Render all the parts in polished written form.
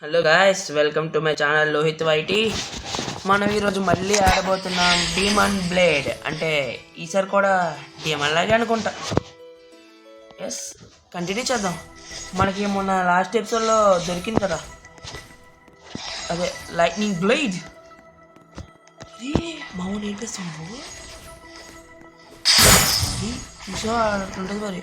Hello guys, welcome to my channel Lohith YT. మనం ఈరోజు మళ్ళీ ఆడబోతున్నాం డీమన్ బ్లేడ్. అంటే ఈసారి కూడా డీమన్ లాగే అనుకుంటా. ఎస్, కంటిన్యూ చేద్దాం. మనకి మొన్న లాస్ట్ ఎపిసోడ్లో దొరికింది కదా, అదే లైట్నింగ్ బ్లేడ్. మామూలు ఏం చేస్తావు చూసా అట్లుంటుంది మరి.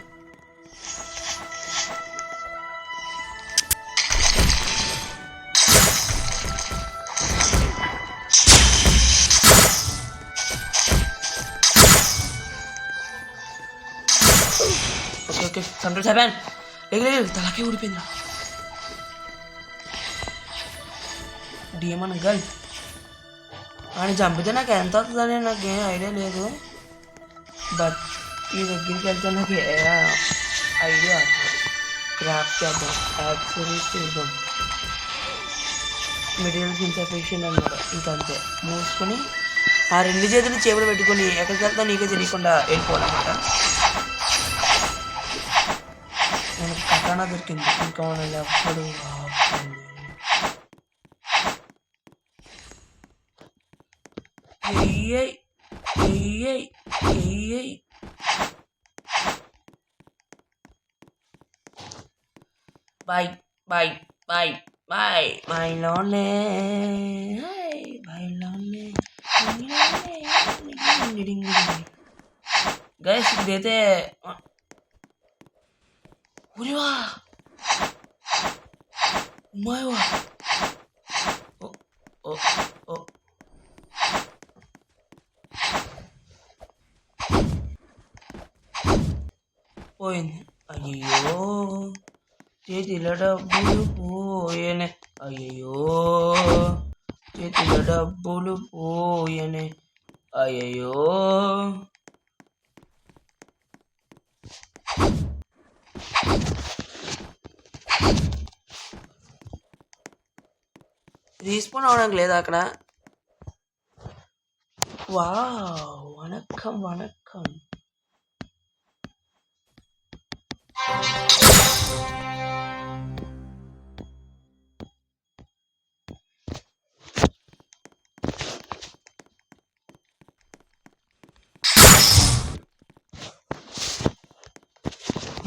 ఓకే సంతోష్ హ్యాపన్ లేదు తలకే ఊడిపోయిందా. డీమన్ గర్ల్ అని చంపితే నాకు ఎంత అవుతుందని నాకేం ఐడియా లేదు. బట్ ఈ దగ్గరికి వెళ్తే నాకు ఐడియా క్రాఫ్ట్ చేద్దాం, యాక్సరీస్ చూద్దాం, మెటీరియల్స్ ఇన్సఫిషియెంట్ అన్నమాట. ఇంకంతే మూసుకొని ఆ రెండు చేతులు చేపలు పెట్టుకొని ఎక్కడికి వెళ్తా నీకే తెలియకుండా వెళ్ళిపోవాలన్నమాట. మనకు కటానా దొరికింది, ఇంకా మనల్ని ఎప్పుడు bye bye bye bye bye లోనే బాయ్ లోనే గైస్ ఇదైతే ఉరివా మాయవా ఓ ఓ పోయింది. అయ్యో చేతిలో డబ్బులు పోయనే, అయ్యో చేతిలో డబ్బులు పోయనే, అయ్యో రీస్పాన్ అవడానికి లేదా అక్కడ. వావ్ వనక్కం వనక్కం.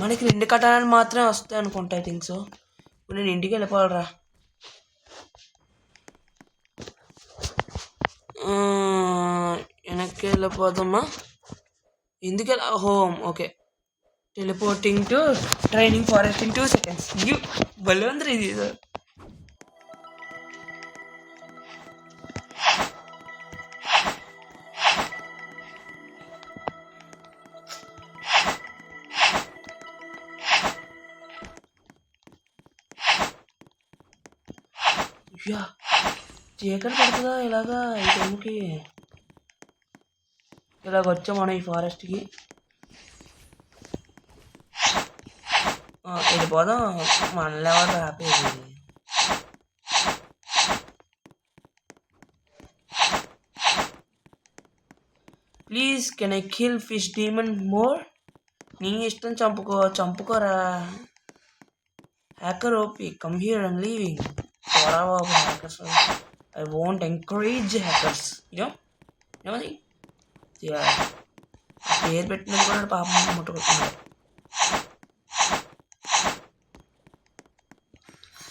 మనకి 2 కటానాలు మాత్రమే వస్తాయి అనుకుంటా. I think so. నేను ఇంటికి వెళ్ళిపోవాలరా. వెనక్కి వెళ్ళిపోదామా? ఎందుకు home. Okay, teleporting to training forest in 2 seconds. యూ భలే ఉంది ఇది. చీకటి పడుతుందా ఇలాగా? ఈ టైంకి ఇలాగ వచ్చాం మనం ఈ ఫారెస్ట్కి. వెళ్ళిపోదాం, మనల్ని ఎవరు ఆపేది. Please can I kill fish demon more? నీ ఇష్టం, చంపుకోరా. Hacker OP come here and leaving. Hackers I won't encourage hackers. ఏమది పేరు పెట్టినది కూడా పాపం ముట్టుకుంటున్నాడు.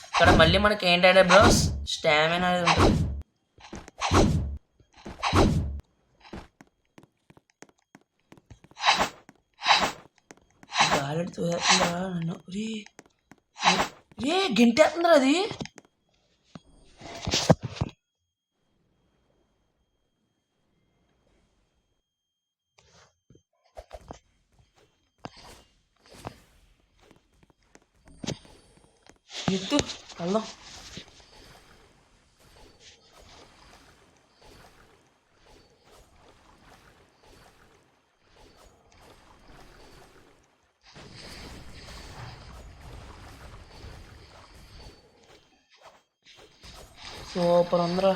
ఇక్కడ మళ్ళీ మనకి ఏంటంటే బ్రోస్ స్టామినా అనేది ఉంటుంది. గాలి తోస్తుందా నన్ను? గింటేస్తుందా అది? ఎత్తు వెళ్దాం. సూపర్ అందరా.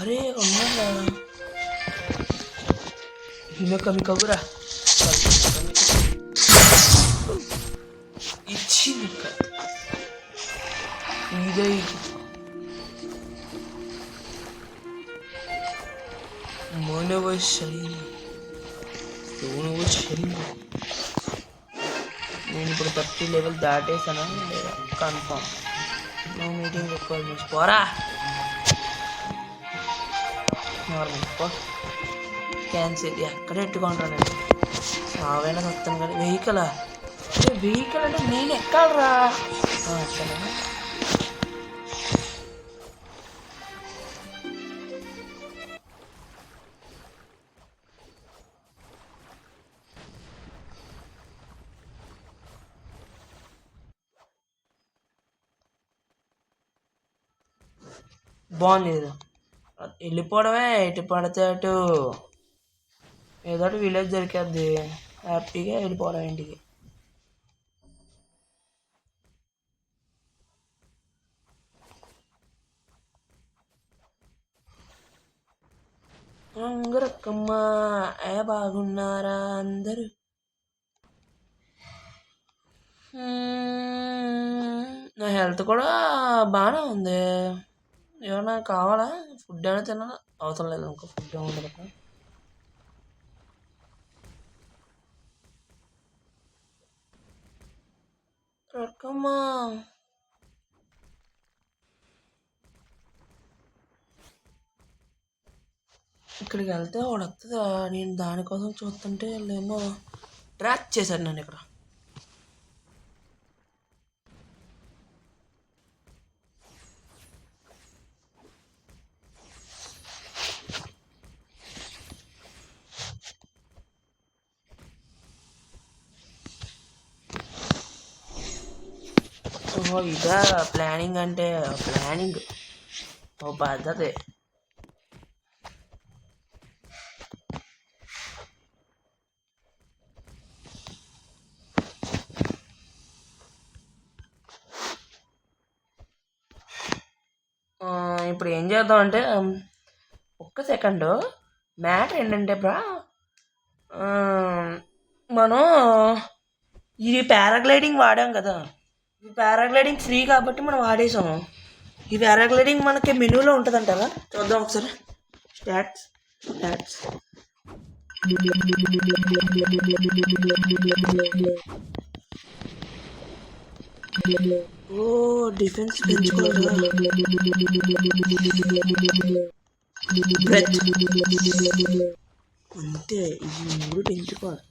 అరే ఉందా హిమకమి కబురా. ఇదే మానవ శరీరం నేను ఇప్పుడు 30 లెవెల్ దాటేసానా లేదా కన్ఫర్మ్. నో మీటింగ్ రిక్వైర్మెంట్స్ పోరా నార్మల్ క్యాన్సిల్. ఎక్కడ ఎట్టుకుంటాను నేను సాగైనా వస్తాను కానీ వెహికల్ అంటే నేను ఎక్కడరా ఎక్కడ బాగుంది ఏదో వెళ్ళిపోవడమే ఎటు పడితే అటు ఏదో విలేజ్ దొరికేద్ది హ్యాపీగా వెళ్ళిపోవడం ఇంటికి. రంగురక్కమ్మ బాగున్నారా అందరూ? నా హెల్త్ కూడా బాగానే ఉంది. ఏమన్నా కావాలా? ఫుడ్ ఏమైనా తినాలా? అవసరం లేదు ఇంకా ఫుడ్ ఏమి ఉండదు అక్కడ. రక్కమ్మ ఇక్కడికి వెళ్తే వాడు వస్తుందా? నేను దానికోసం చూస్తుంటే వాళ్ళేమో ట్రాక్ చేశారు నన్ను ఇక్కడ. ఓహో ఇదా ప్లానింగ్ అంటే? ప్లానింగ్ ఓ పద్ధతి. ఇప్పుడు ఏం చేద్దాం అంటే ఒక్క సెకండ్. మ్యాటర్ ఏంటంటే బ్రా మనం ఇది పారాగ్లైడింగ్ వాడాం కదా. ఈ పారాగ్లైడింగ్ ఫ్రీ కాబట్టి మనం వాడేసాము. ఈ పారాగ్లైడింగ్ మనకి మెనూలో ఉంటుంది అంటారా? చూద్దాం ఒకసారి. స్టాట్స్ ఓ డిఫెన్స్ పెంచుకోవాలి. అంతే ఇది 3 పెంచుకోవాలి.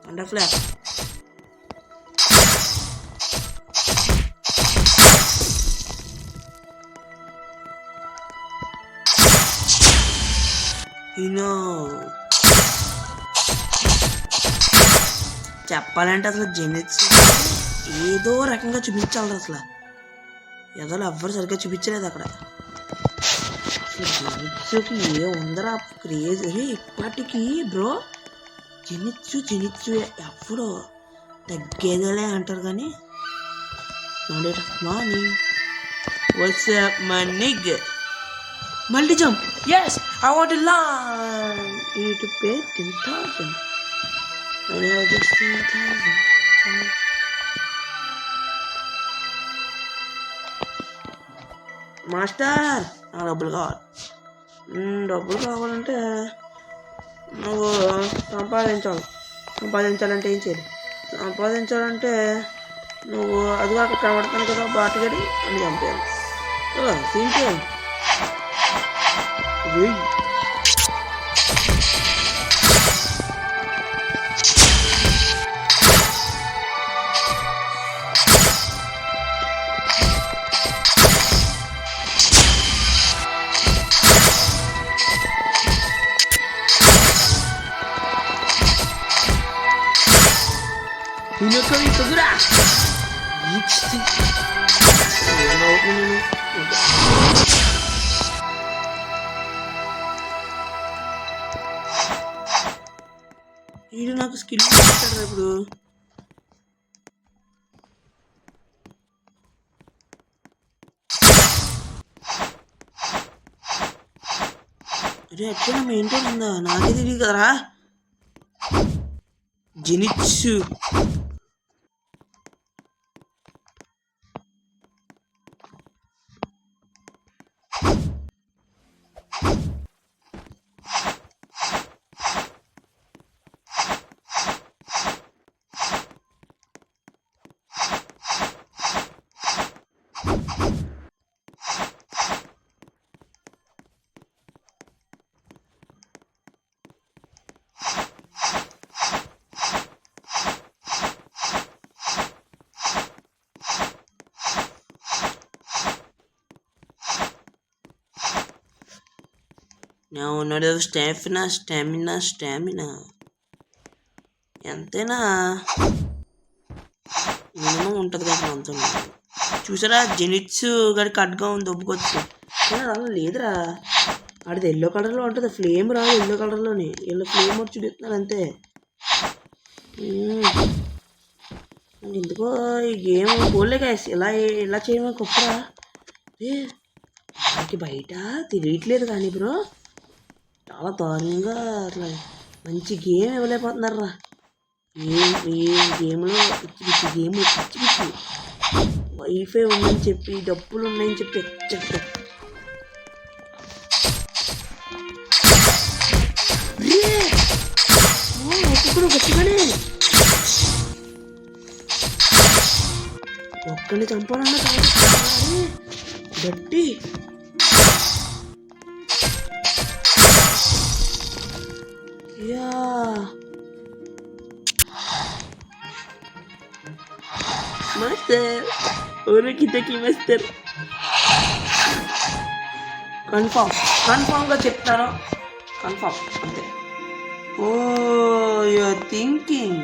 అండర్ ఫ్లాప్ చెప్పాలంటే అసలు జెనిట్స్ ఏదో రకంగా చూపించాలి. అసలు ఏదో ఎవ్వరు సరిగ్గా చూపించలేదు అక్కడ. జెనిట్స్కి ఏ ఉందరా క్రేజ్ ఇప్పటికీ బ్రో. జెనిట్సు ఎప్పుడు తగ్గేదేలే అంటారు కానీ మార్నింగ్ వాట్సాప్ మనిగ్ multi jump. Yes I want to learn. You need to pay 10,000. I have just 10,000. Master నాకు డబ్బులు కావాలి. డబ్బులు కావాలంటే నువ్వు సంపాదించాలంటే ఏం చేయాలి? సంపాదించాలంటే నువ్వు అది కాక కనబడతాను కదా బాటగడి అని చంపేయాలి. సింపుల్. వీడు నాకు స్కిల్ ఇస్తాడు ఇప్పుడు. అరే అట్లా మెయింటైన్ ఉందా? నాకే తెలియదు కదరా. జెనిట్సు నా ఉన్నాడు. స్టామినా ఎంతైనా మినిమం ఉంటుంది కదా అంత. చూసారా జెనిట్స్ గడికి అడ్గా ఉంది, ఒప్పుకొచ్చు. అలా లేదురా, ఆడిది ఎల్లో కలర్లో ఉంటుంది. ఫ్లేమ్ రాదు ఎల్లో కలర్లోని, ఎల్లో ఫ్లేమ్ వచ్చి చూపిస్తున్నారు అంతే. ఎందుకో ఈ గేమ్ పోలే గాయస్, ఇలా చేయమో గొప్పరా. మనకి బయట తెలియట్లేదు కానీ బ్రో, చాలా దారుణంగా అట్లా మంచి గేమ్ ఇవ్వలేకపోతున్నారా. ఏ గేమ్లో పిచ్చి గేమ్ పిచ్చి వైఫై ఉందని చెప్పి, డబ్బులు ఉన్నాయని చెప్పి ఒక్కొక్కడు గట్టిగానే ఒక్కడిని చంపాలన్నా గట్టి. యా మాస్టర్ ఊరికి మాస్టర్ కన్ఫామ్గా చెప్తాను, కన్ఫామ్ అంతే. ఓ యూఆర్ థింకింగ్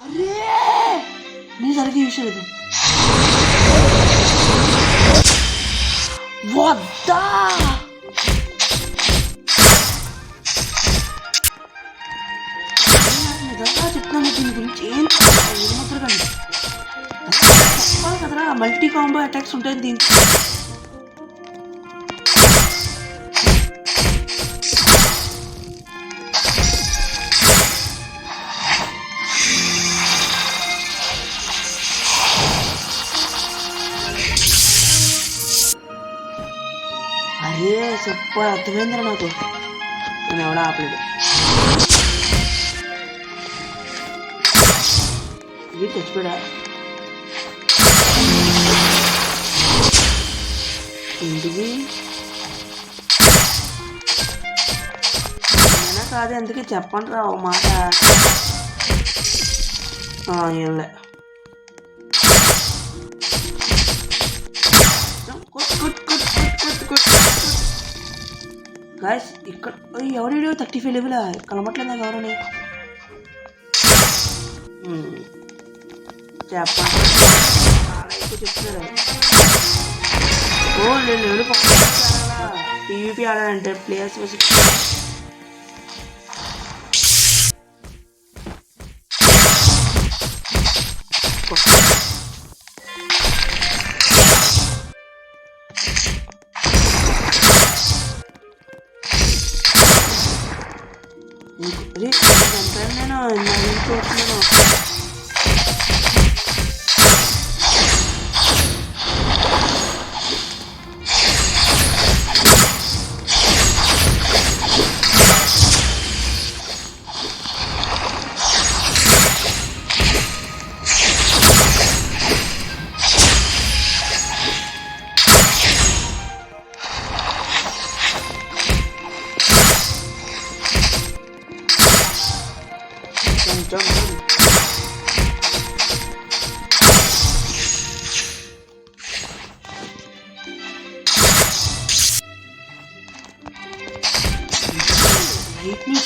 అరే నీ సరిగ్గా విషయం లేదు. వద్దా నిజంగా చెప్తున్నాను, దీని గురించి ఏం మాత్రం కానీ చెప్పాలి కదరా. మల్టీ కాంబో అటాక్స్ ఉంటాయి దీనికి. అరే సూపర్, అర్థమైందిరా నాకు. నేను ఎవడా ఆపలేదు. ఇది తెచ్చిపోయా ఇంటికి అయినా కాదు, అందుకే చెప్పండి రా ఒక మాట. ఏంలే గాయస్, ఇక్కడ ఎవరు 35 లెవెలా కలమట్లేదు నాకు ఎవరని చెప్పండి. చాలా ఎక్కువ చెప్తున్నారు. నేను లెవెల్ టీవీపీ ఆడాలంటే ప్లేయర్స్ నేను చూస్తున్నాను.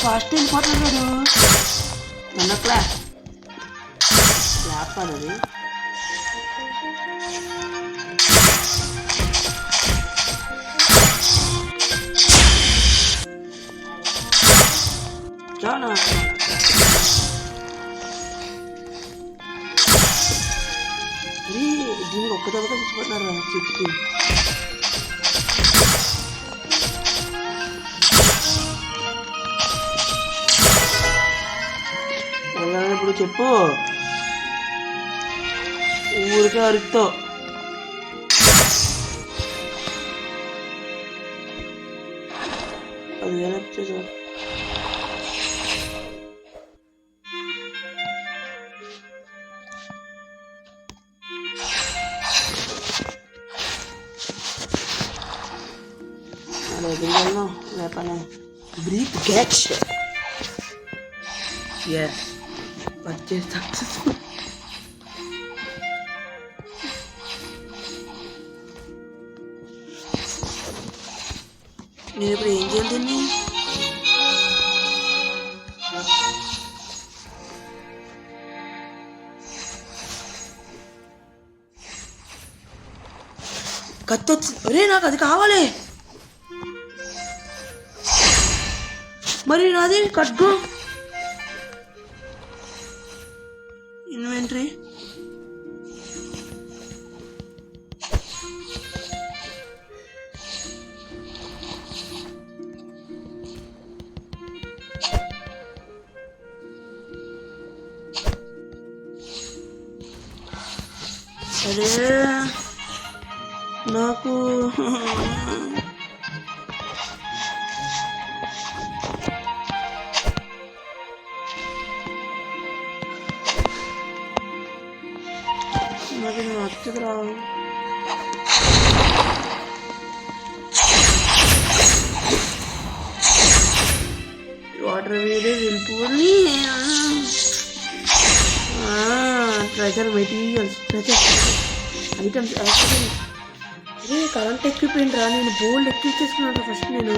ఫాస్ట్ వెళ్ళిపోతున్నాడు నన్న క్లాప్ అది. దీనికి ఒక్క దెబ్బతో చచ్చిపోతున్నారు చెట్టుకి. ఇప్పుడు చెప్పు, ఊరికే అరుకుతో అది వచ్చేసారు. ఎదురుగలను లేపనే breath catch. Yes, purchase successful. నేను ఇప్పుడు ఏం చేయాలి దీన్ని? కత్తి వచ్చి, అరే నాకు అది కావాలి. మరి నాది ఖడ్గం ఇన్వెంటరీ. అరే నాకు నాకు నచ్చదురా. వాటర్ వేరే వెళ్ళిపోయి ట్రెజర్ మెటీరియల్స్, ట్రెజర్ ఐటమ్స్. అరే కరెంట్ ఎక్విప్మెంట్ రా, నేను బోల్డ్ ఎక్కిచ్చేసుకున్నాను ఫస్ట్ నేను.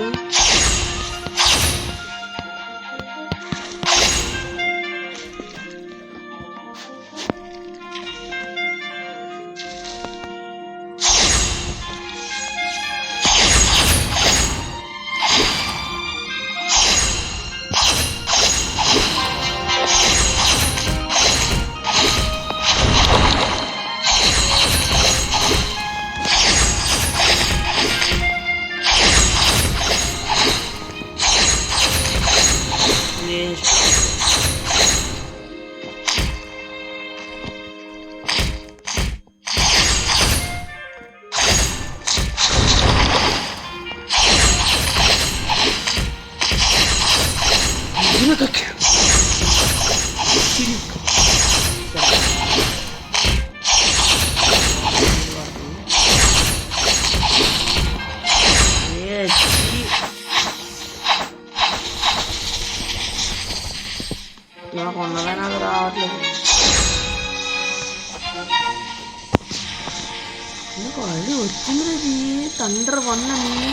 నాకు ఉన్నదే నాకు రావట్లేదు. నాకు ఆల్రెడీ వచ్చింది ఇది థండర్ 1 అని.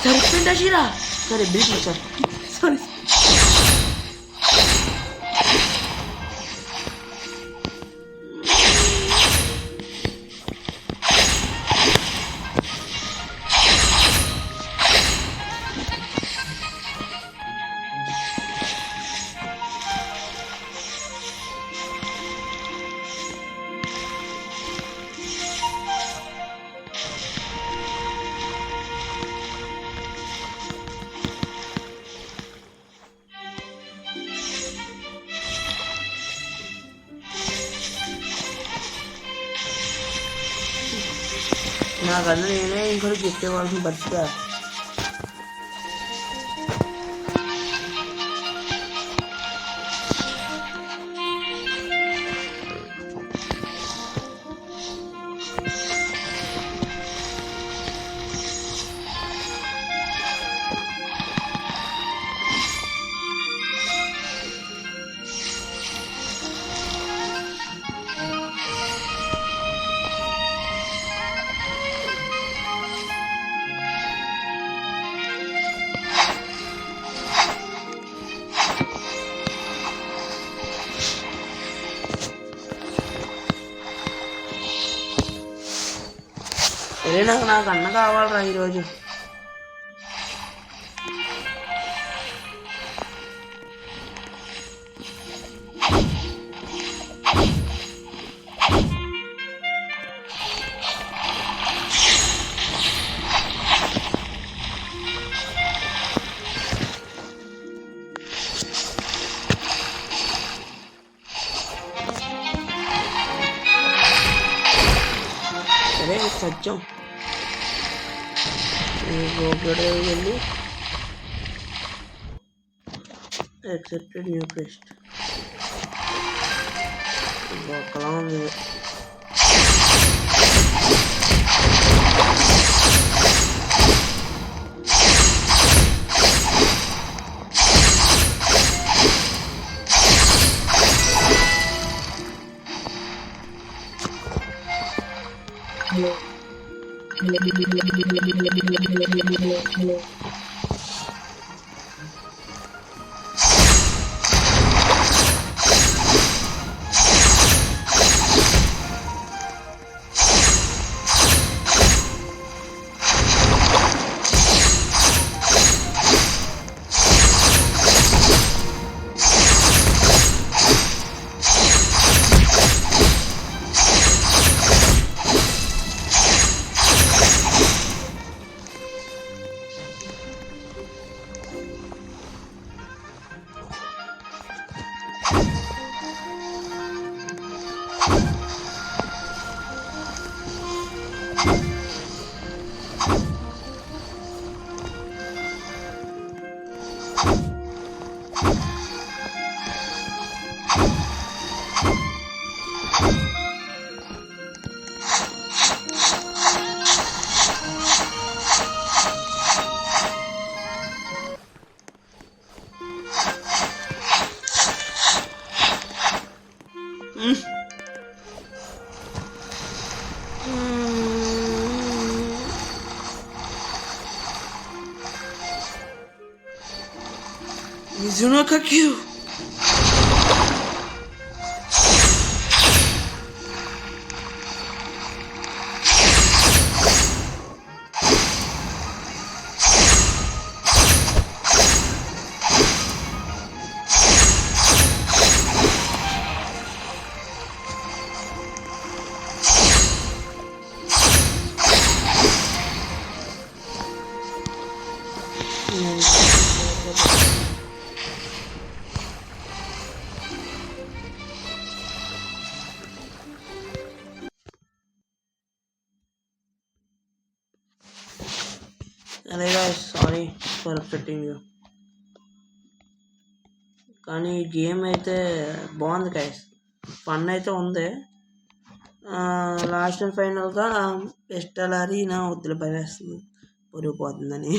సరిపోయిందా షీరా? సరే బీట్ సార్, సారీ. నాకన్నా నేనే ఇంకోటి గిఫ్ట్ ఇవ్వాల్సిన పరిస్థితి. నాకు అన్న కావాలరా ఈరోజు. సరే సత్యం వెళ్ళి యాక్సెప్టెడ్ న్యూ క్వెస్ట్ ఒకలా ఉంది. Mizuno Kakyu. అదే guys, sorry for upsetting you. కానీ గేమ్ అయితే బాగుంది గాయ్స్, ఫన్ అయితే ఉంది. లాస్ట్ అండ్ ఫైనల్గా ఎస్టలారి నా వద్దులు పడేస్తుంది, పొరిగిపోతుందని.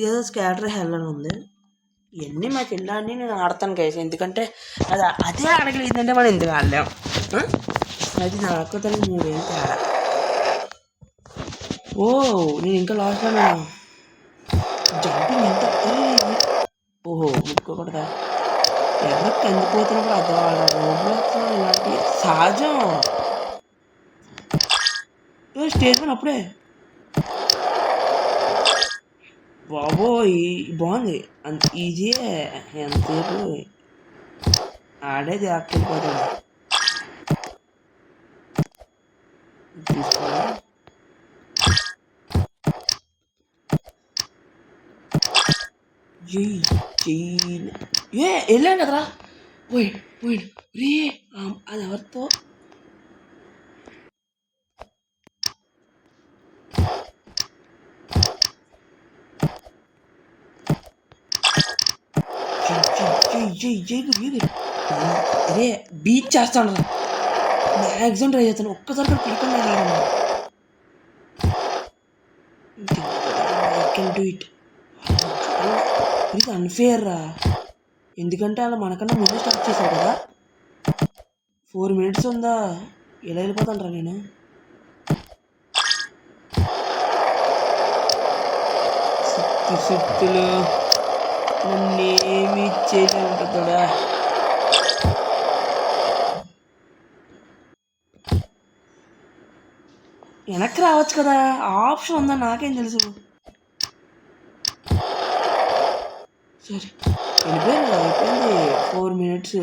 ఏదో స్కాటర్ హెల్ అని ఉంది. ఇవన్నీ మాకు వెళ్ళాలని నేను ఆడతాను గైస్, ఎందుకంటే అదే ఆడగలిగిందంటే మనం ఎందుకు ఆడలేం. అది నాకు తల్లి 3 ఏళ్ళు తేడా. ఓ నేను ఇంకా లాస్ట్లో జంపింగ్ ఎంత. ఓహో ముట్టుకోకూడదా? ఎవరు కందిపోతున్నప్పుడు అర్థం ఆడాలి. రోడ్లో ఇలాంటి సహజం. స్టేజ్ పైన అప్పుడే బాబోయ్ బాగుంది, అంత ఈజీయే. ఎంతసేపు ఆడేది ఆకెళ్ళిపోతాడు. తీసుకోవాలి వెళ్ళాను కదరా. పోయి రే అది ఎవరితో అరే బీచ్ చేస్తాను, మ్యాక్సిమం ట్రై చేస్తాను. ఒక్కసారి కూడా పడుకున్నా ఇది అన్ఫేర్ రా, ఎందుకంటే అలా మనకన్నా ముందు స్టార్ట్ చేశారు కదా. 4 minutes ఉందా, ఎలా వెళ్ళిపోతాను రా నేను. శక్తులు నన్నేమి చేయలేముంటుందా. వెనక్కి రావచ్చు కదా, ఆప్షన్ ఉందా నాకేం తెలుసు. సరే వెళ్ళిపోయారు, అయిపోయింది 4 minutes.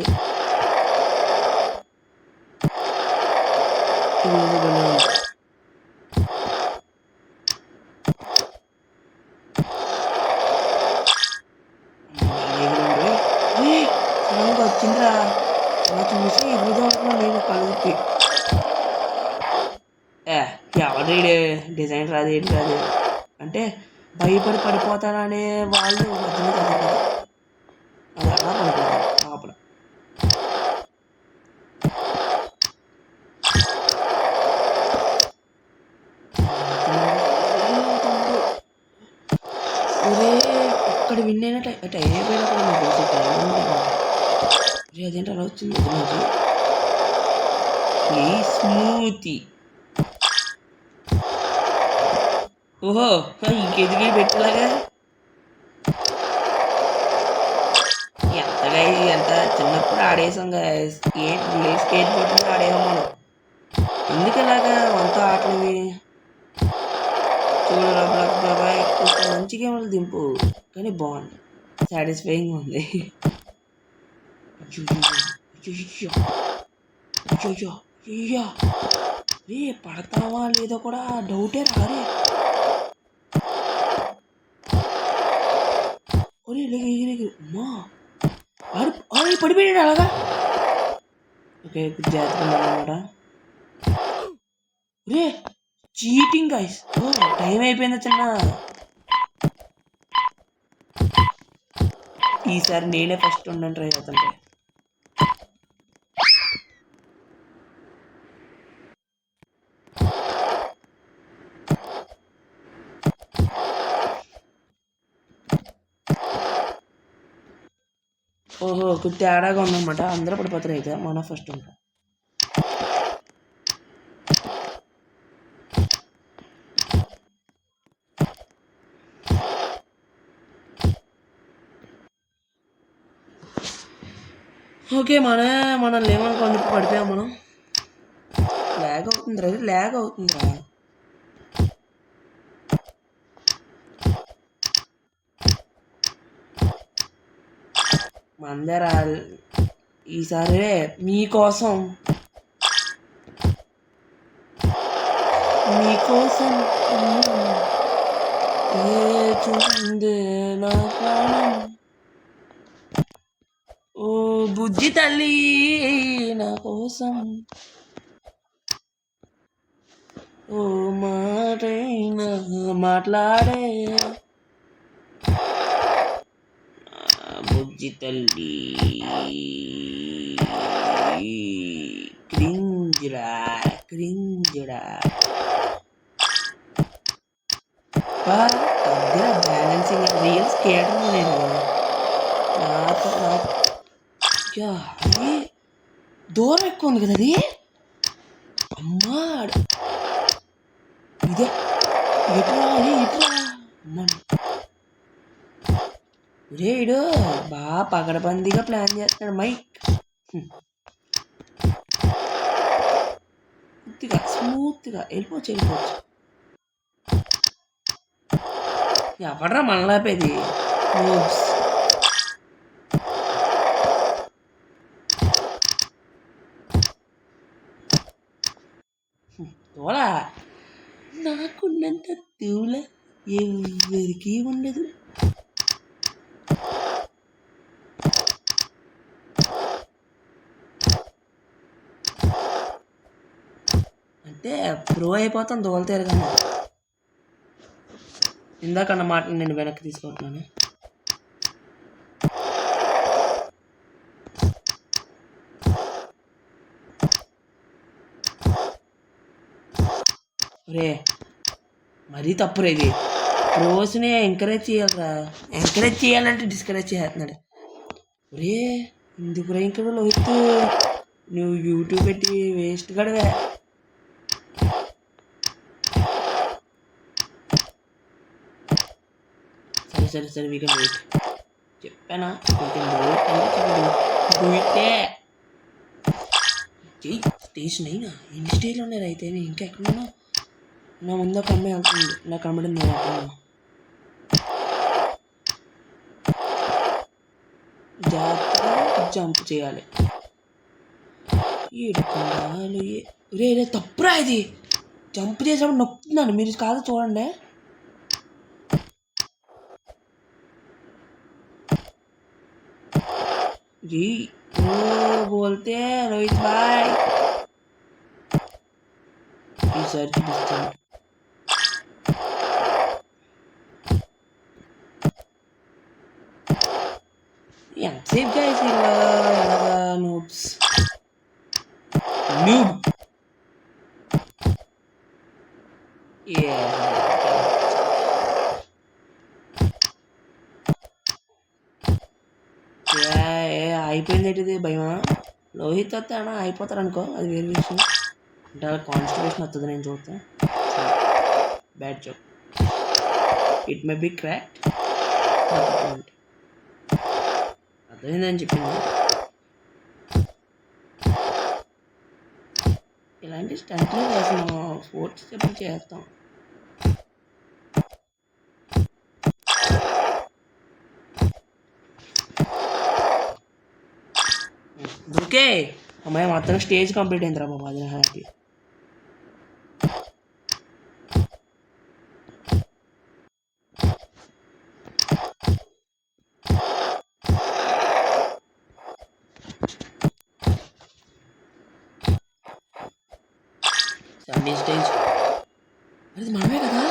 వచ్చిందిరా అలా చూసి ఎదురుగా నేను కలుగుతి ఎవరి డిజైన్ రాదు ఏంటి రాదు అంటే భయపడి పడిపోతాననే వాళ్ళు మధ్యలో చదువుతారు, అది అలా పడిపోతారు లోపల. ఒరే ఇక్కడ విన్ అయినట్టు టైం అయిపోయినప్పుడు నాకు తెలిసి టైం ఉంది. అదేంటి అలా వచ్చింది మధ్య నుంచి ఈ స్మూతీ. ఓహో ఇంకెదిగి పెట్టేలాగా ఎంతగా ఎంత చిన్నప్పుడు ఆడేసాం స్కేట్ బోర్డ్ మీద ఆడేసాం మనం. ఎందుకు ఇలాగా అంత ఆటలు చూడరా బ్లాక్ బాబాయ్, కొంచెం మంచి గేమ్లు దింపు కానీ బాగుంది, సాటిస్ఫైయింగ్ ఉంది. రే పడతావా లేదో కూడా డౌటే రారే. అమ్మా పడిపోయాడు అలాగా. ఓకే జాగ్రత్తగా అన్నమాట. రే చీటింగ్ గైస్, టైం అయిపోయింది చిన్న. ఈసారి నేనే ఫస్ట్ ఉండని ట్రై చేస్తుంటే. ఓహో కొంచెం తేడాగా ఉందన్నమాట, అందరూ పడిపోతారు అయితే మన ఫస్ట్ ఉంటాం. ఓకే మనం ఏమనుకోండి పడిపోయాం మనం. ల్యాగ్ అవుతుందిరా. మందర ఈసారి మీకోసం చూసిందే నా ప్రాణం, ఓ బుజ్జి తల్లి నా కోసం, ఓ మాటైనా మాట్లాడే బుజ్జి తల్లి. క్రింజ్రా బ్యాలెన్సింగ్ రియల్ స్కేటర్ నేను అది దూరం ఎక్కువ ఉంది కదా అది. అమ్మా ఇదే ఇట్లా అమ్మా రేడు బాగా పగడబందీగా ప్లాన్ చేస్తున్నాడు మైక్. స్మూత్గా వెళ్ళిపోవచ్చు. ఎవడరా మనలాపేది తోలా నాకున్నంత తూల ఎవరికి ఉండదు. అంటే ప్రో అయిపోతాం దోలతారు కానీ ఇందాకన్న మాట నేను వెనక్కి తీసుకుంటున్నాను. రే మరీ తప్పురా ఇది. ప్రోస్ని ఎంకరేజ్ చేయాలంటే డిస్కరేజ్ చేస్తున్నాడు. రే ఎందుకు ఇంకా లోహిత్ నువ్వు యూట్యూబ్ పెట్టి వేస్ట్ గడవే. సరే వీ కెన్ వెయిట్ చెప్పానా, స్టేషన్ అయినా ఎన్ని స్టేజ్లు ఉన్నాయి అయితే ఇంకా ఎక్కడున్నా. నా ముందు ఒక అమ్మాయి వెళ్తుంది, నాకు కనబడింది నేను జాగ్రత్తగా జంప్ చేయాలి. ఏడుకుండాలి రే రే తప్పురా ఇది. జంప్ చేసినప్పుడు నొక్కుతున్నాను, మీరు కాదు చూడండి. जी वो बोलते हैं रोहित भाई सर की डिस्टेंस ఎంతసేపు guys ఎలాగా నోట్స్ noob అయిపోయింది ఏంటిది భయమా. లోహిత్ వస్తే అన్న అయిపోతారు అనుకో, అది వేరే విషయం. అంటే అలా కాన్స్టిట్యూషన్ వస్తుంది నేను చూస్తా. Bad joke, it may be cracked. అర్థమైందని చెప్పింది. ఇలాంటి స్టంట్లే చేస్తాం, స్పోర్ట్స్ ఎప్పుడు చేస్తాం. ఓకే అమ్మాయి మాత్రం స్టేజ్ కంప్లీట్ అయిందిరా బాబా, అది హ్యాపీ. సెకండ్ స్టేజ్ అది మనమే కదా,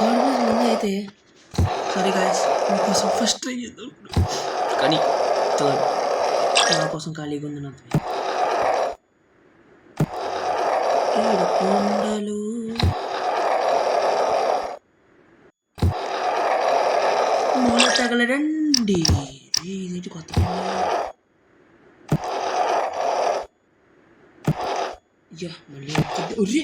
థర్డ్ ప్లేస్ ముందే అయితే. సారీ గాయస్, మీకోసం ఫస్ట్ ట్రై చేద్దాం కానీ థర్డ్ నా కోసం ఖాళీగా ఉంది. నాకు కొండలు మూల తగలడండి. ఇది కొత్త మళ్ళీ వచ్చింది.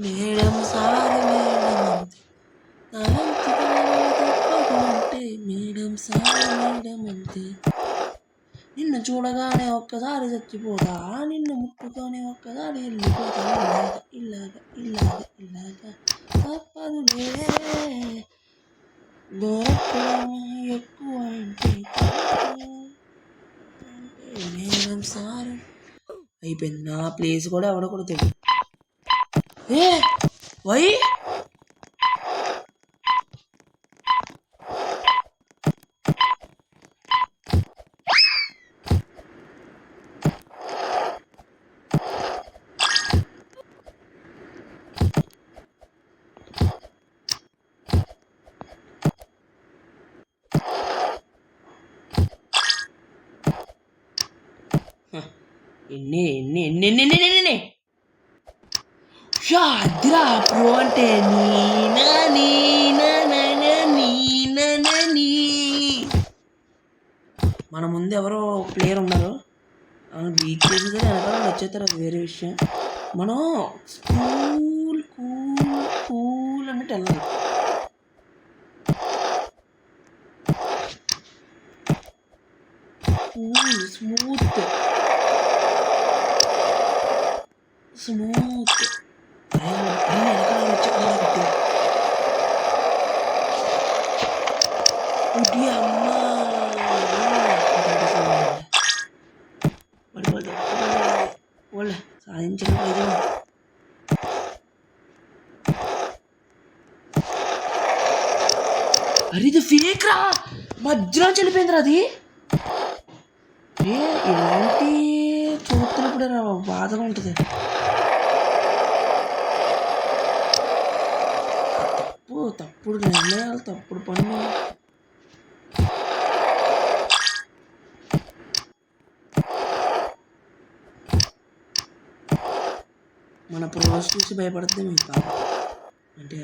Madam sir madam sir madam అంతే. నిన్ను చూడగానే ఒక్కసారి చచ్చిపోతా, నిన్ను ముట్టుకొని ఒక్కసారి వెళ్ళిపోతా. ఇలాగా ఇలాగా ఇలాగా తప్పదు దొరకడం ఎక్కువ అంటే మేడం సారు. అయిపోయింది, నా ప్లేస్ కూడా ఎవడో కూడా తెలియదు. వై ఎన్ని ఎన్ని ఎన్ని ఎన్ని ఎన్ని ఎన్ని అదిరా ప్రో అంటే మన ముందు ఎవరో ప్లేయర్ ఉన్నారు, బీచ్ చేసి వెనకాల వచ్చేస్తారు, అది వేరే విషయం. మనం కూల్ కూల్ కూల్ అన్నట్టు వెళ్ళాలి. కూల్ స్మూత్ స్మూత్ సాధించిన ప్రయోజనం. అరే ఇది ఫేక్ రా, మధ్యలో చనిపోయిందిరా అది. ఇలాంటి చూస్తున్నప్పుడే రా బాధగా ఉంటుంది. తప్పుడు నిర్ణయాలు, తప్పుడు పనులు. మన ప్రోస్ చూసి భయపడితే మీ పాప అంటే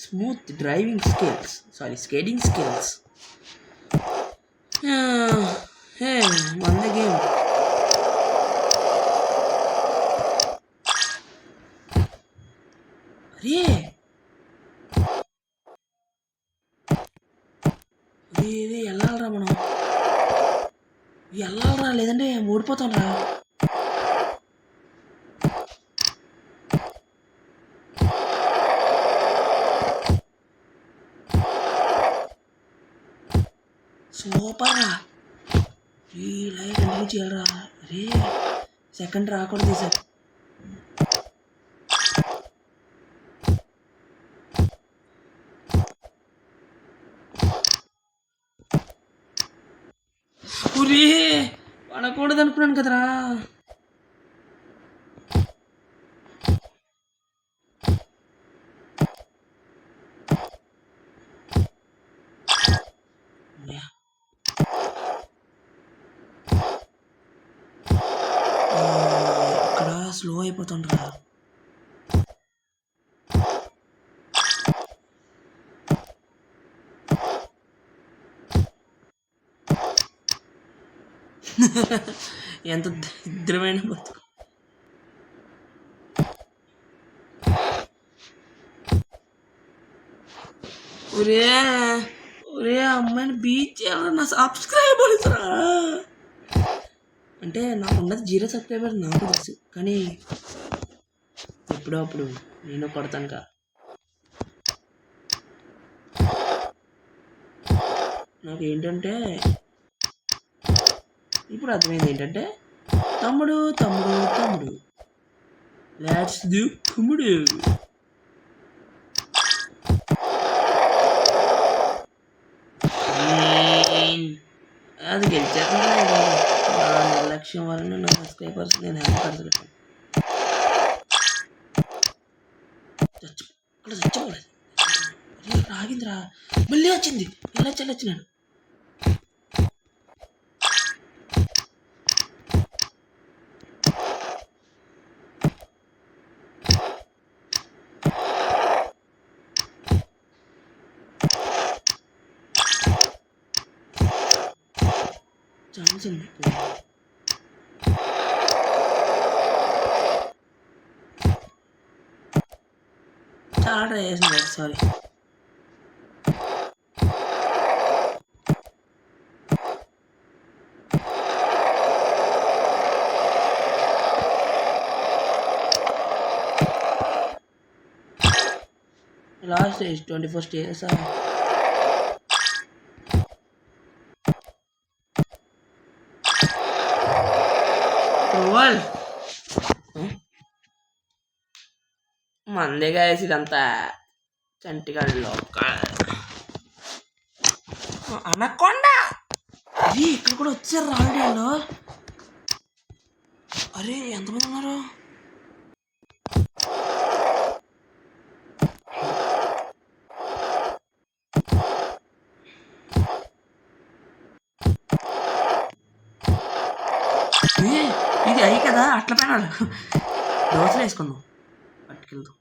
smooth driving skills, sorry skating skills. One the game. అరే వెళ్ళాలరా మనం. వెళ్ళాలరా, లేదంటే ఓడిపోతాం రా. సూపర్ రా, ఈ లైట్ కంటిన్యూ చేయాలరా. అరే సెకండ్ రాకూడదు సార్. ఒరే పడకూడదు అనుకున్నాను కదరా. ఇక్కడ స్లో అయిపోతుండ్రా. ఎంత దరిద్రమైన బతుకు. ఒరే ఒరే అమ్మాయిని బీచ్ చేయాలి నా సబ్స్క్రైబర్స్ రా. అంటే నాకు ఉన్నది 0 సబ్స్క్రైబర్ నాకు తెలుసు, కానీ ఎప్పుడో అప్పుడు నేను కొడతాను కా. నాకు ఏంటంటే ఇప్పుడు అర్థమైంది ఏంటంటే తమ్ముడు తమ్ముడు తమ్ముడు లెట్స్ డూ కుమ్ముడు. అది గెలిచాక నా నిర్లక్ష్యం వలన నా సబ్స్క్రైబర్స్ నేను హ్యాపీ చచ్చిపోలేదు. ఆగిందిరా, మళ్ళీ వచ్చింది. ఎలా చెల్లొచ్చినాడు. ఛాన్స్ ఉంది. చాలా ట్రై చేసింది, సారీ. Last stage 24 stages. మందేగా వేసి ఇదంతా చంటిగాడిలో అనకొండ. అరే ఇక్కడ కూడా వచ్చారు రావడంలో. అరే ఎంతమంది ఉన్నారు. ఇది అయ్యి కదా అట్ల పైన దోశలు వేసుకుందాం పట్టుకెళ్దాం.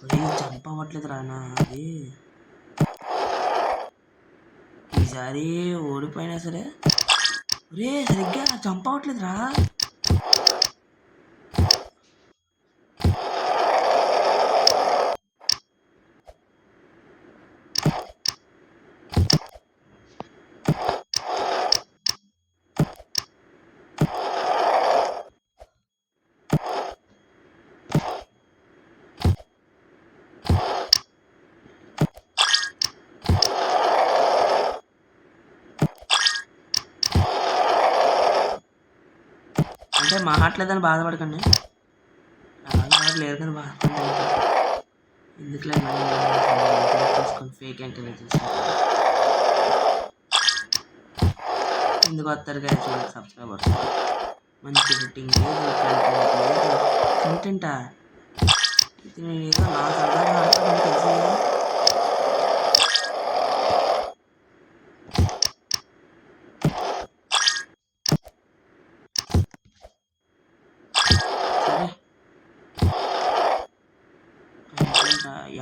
అది జంప్ అవ్వట్లేదు రానా. అది ఈసారి ఓడిపోయినా సరే ఒరే సరిగ్గా జంప్ అవ్వట్లేదు రా. అంటే మాట్లాడలేదని బాధపడకండి, అలాగే లేరు కానీ బాధపడండి. ఎందుకులే చూసుకొని ఫేక్ యాంకర్ ఎందుకు వస్తారు కదా చూడండి సబ్స్క్రైబర్స్. మంచి రేటింగ్ లేదు, కంటెంటా ఇది నేను ఏదో నా సరదాగా ఆడుతున్నాను తెలిసి.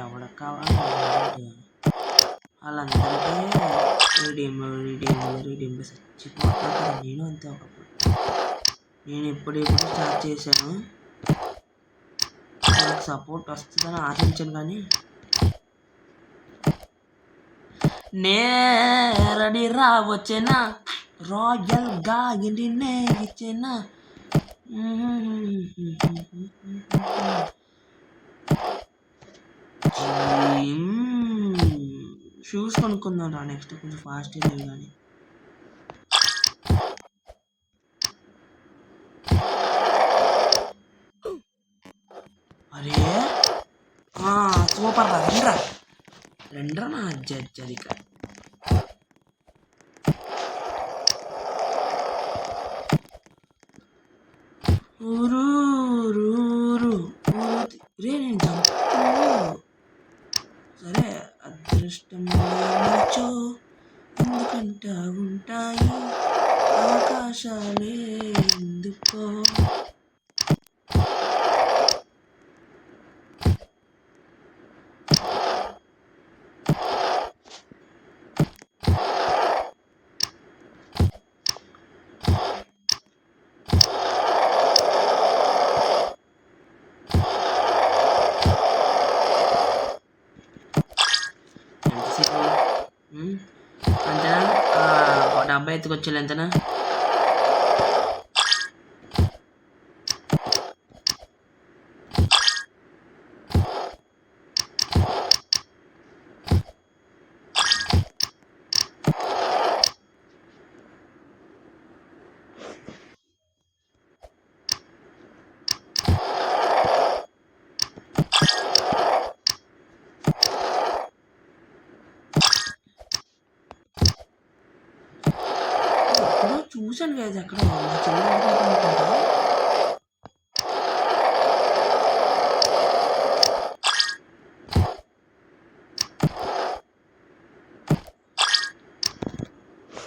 ఎవరికి కావాలి వాళ్ళందరికీ రీడింగ్ చచ్చిపోతాను. నేను అంతే ఒకప్పుడు. నేను ఎప్పుడెప్పుడు స్టార్ట్ చేశాను, వాళ్ళకి సపోర్ట్ వస్తుందని ఆశించాను, కానీ నేరడి రావచ్చేనా రాయల్గా ఇంటినే ఇచ్చేనా షూస్ కొనుక్కుందాం రా నెక్స్ట్ కొంచెం ఫాస్ట్ వెళ్ళి కానీ అరే సూపర్ రా రెండ్రా నా జరిక ఊరు రే నేను చంపు సరే అదృష్టం నిలిచో ఎందుకంటా ఉంటాయి అవకాశాలే ఎందుకో అంతేనా డబ్బా ఎత్తుకొచ్చేది ఎంతనా చూశాను కదా అక్కడ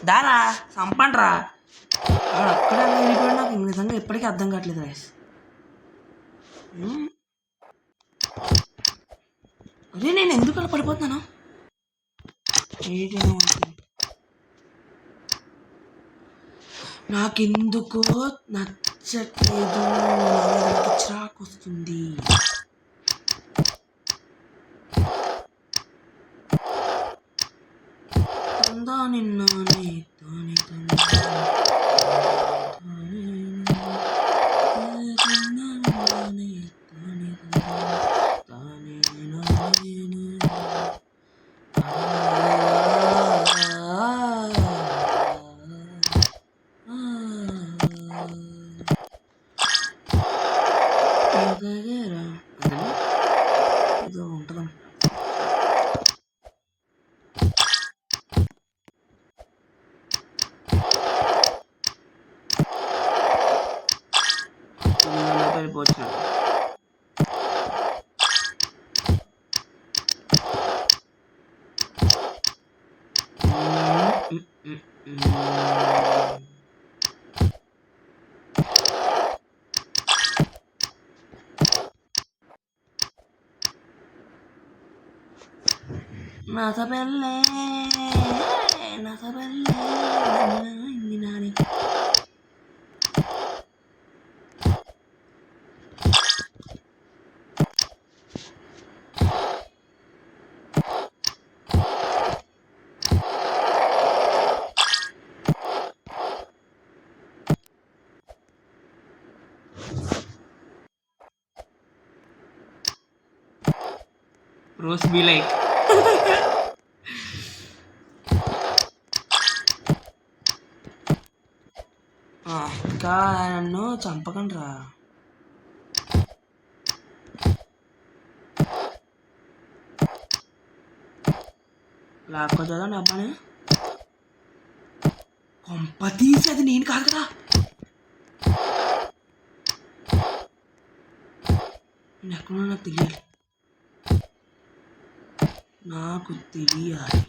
దారా సంపండ్రా అక్కడ వెళ్ళిపోయాడు నాకు నిజంగా ఎప్పటికీ అర్థం కావట్లేదు రైస్ అరే నేను ఎందుకు అలా పడిపోతున్నాను నాకెందుకో నచ్చట్లేదు నాకు చిరాకు వస్తుంది నిన్ననే తానే ఏదో ఉంటుందా వెళ్ళిపోవచ్చు నసబెల్లే నాని రోస్ బీ లైక్ ఇంకా నన్ను చంపకండి రా లాక్కొచ్చేదా డబ్బాని కొంప తీసి అది నేను కాదు కదా నేను ఎక్కడో నాకు తెలియాలి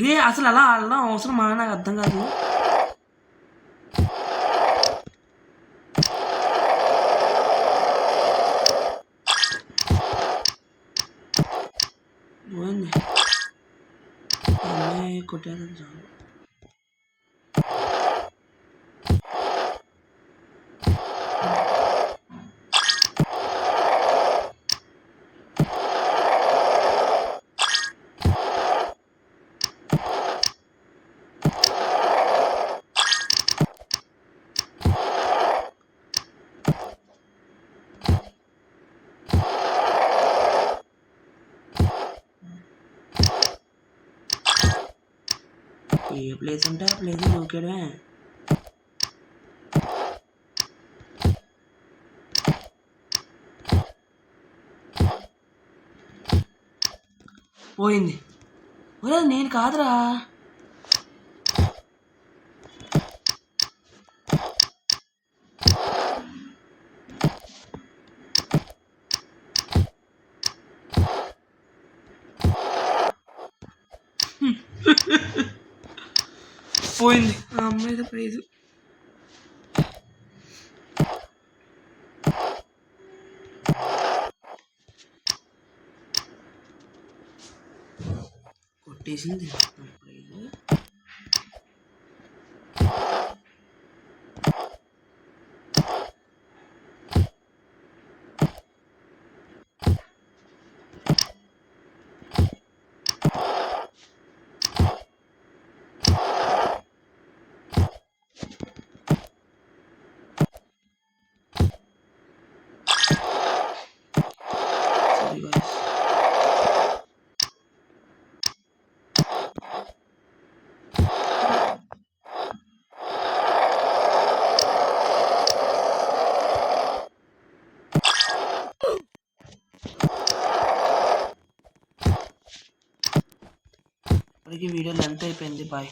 రే అసలు అలా ఆడడం అవసరమా నాకు అర్థం కాదు. పోయింది కొట్టేది చాలు. ఏ ప్లేస్ ఉంటే ఆ ప్లేస్ దూకేయడమే. పోయింది. ఒరే నేను కాదురా. పోయింది ఆ అమ్మాయి ప్రైజు. కొట్టేసింది ప్రైజు. ఇప్పటికీ వీడియో లెంత్ అయిపోయింది. బాయ్.